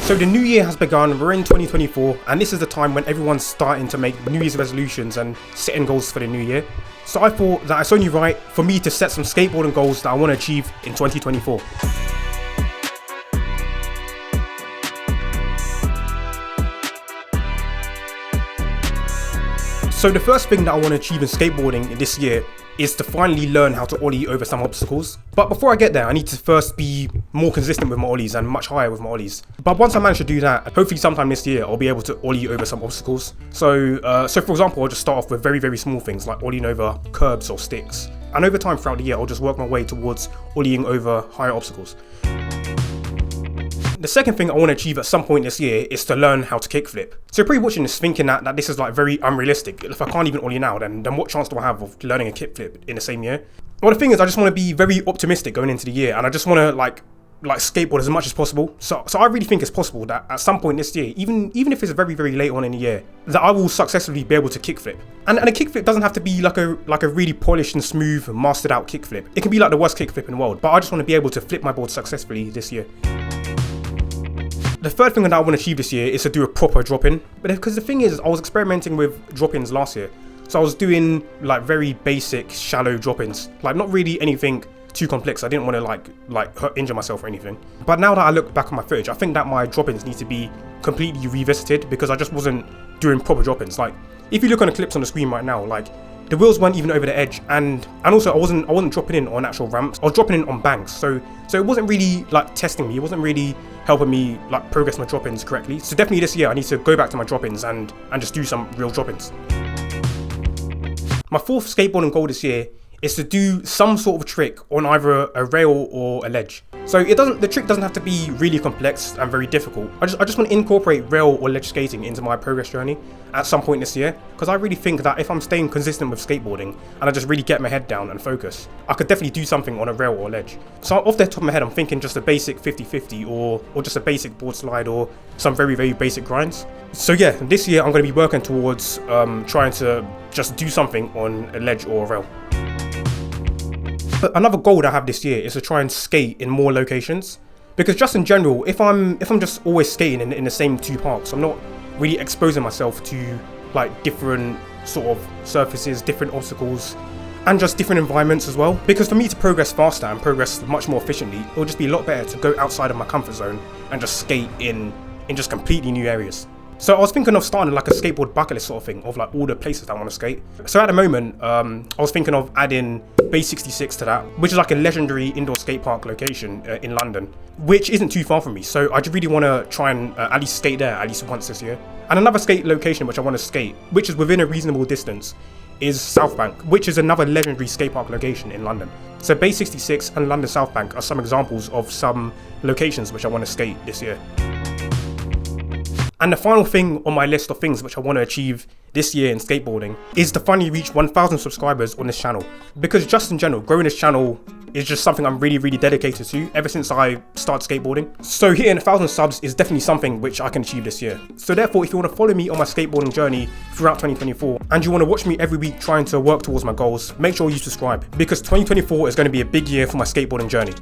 So the new year has begun, we're in 2024, and this is the time when everyone's starting to make New Year's resolutions and setting goals for the new year. So I thought that it's only right for me to set some skateboarding goals that I want to achieve in 2024. So the first thing that I want to achieve in skateboarding this year is to finally learn how to ollie over some obstacles. But before I get there, I need to first be more consistent with my ollies and much higher with my ollies. But once I manage to do that, hopefully sometime this year, I'll be able to ollie over some obstacles. So for example, I'll just start off with very, very small things like ollieing over curbs or sticks. And over time throughout the year, I'll just work my way towards ollieing over higher obstacles. The second thing I want to achieve at some point this year is to learn how to kickflip. So you're probably watching this thinking that this is like very unrealistic. If I can't even ollie now, then what chance do I have of learning a kickflip in the same year? Well, the thing is, I just want to be very optimistic going into the year, and I just want to like skateboard as much as possible. So I really think it's possible that at some point this year, even if it's very, very late on in the year, that I will successfully be able to kickflip. And a kickflip doesn't have to be like a really polished and smooth, mastered out kickflip. It can be like the worst kickflip in the world, but I just want to be able to flip my board successfully this year. The third thing that I want to achieve this year is to do a proper drop-in. But because the thing is, I was experimenting with drop-ins last year. So I was doing like very basic, shallow drop-ins. Like not really anything too complex. I didn't want to injure myself or anything. But now that I look back on my footage, I think that my drop-ins need to be completely revisited because I just wasn't doing proper drop-ins. Like if you look on the clips on the screen right now, like the wheels weren't even over the edge, and also I wasn't dropping in on actual ramps. I was dropping in on banks, so it wasn't really like testing me. It wasn't really helping me like progress my drop-ins correctly. So definitely this year I need to go back to my drop-ins and just do some real drop-ins. My fourth skateboarding goal this year is to do some sort of trick on either a rail or a ledge. So the trick doesn't have to be really complex and very difficult. I just want to incorporate rail or ledge skating into my progress journey at some point this year, because I really think that if I'm staying consistent with skateboarding and I just really get my head down and focus, I could definitely do something on a rail or ledge. So off the top of my head, I'm thinking just a basic 50-50 or just a basic board slide or some very, very basic grinds. So yeah, this year I'm going to be working towards trying to just do something on a ledge or a rail. But another goal that I have this year is to try and skate in more locations, because just in general, if I'm just always skating in the same two parks, I'm not really exposing myself to like different sort of surfaces, different obstacles, and just different environments as well. Because for me to progress faster and progress much more efficiently, it would just be a lot better to go outside of my comfort zone and just skate in just completely new areas. So I was thinking of starting like a skateboard bucket list sort of thing of like all the places I want to skate. So at the moment, I was thinking of adding Bay 66 to that, which is like a legendary indoor skate park location in London, which isn't too far from me. So I just really want to try and at least skate there at least once this year. And another skate location which I want to skate, which is within a reasonable distance, is South Bank, which is another legendary skate park location in London. So Bay 66 and London South Bank are some examples of some locations which I want to skate this year. And the final thing on my list of things which I want to achieve this year in skateboarding is to finally reach 1,000 subscribers on this channel. Because just in general, growing this channel is just something I'm really, really dedicated to ever since I started skateboarding. So hitting 1,000 subs is definitely something which I can achieve this year. So therefore, if you want to follow me on my skateboarding journey throughout 2024, and you want to watch me every week trying to work towards my goals, make sure you subscribe, because 2024 is going to be a big year for my skateboarding journey.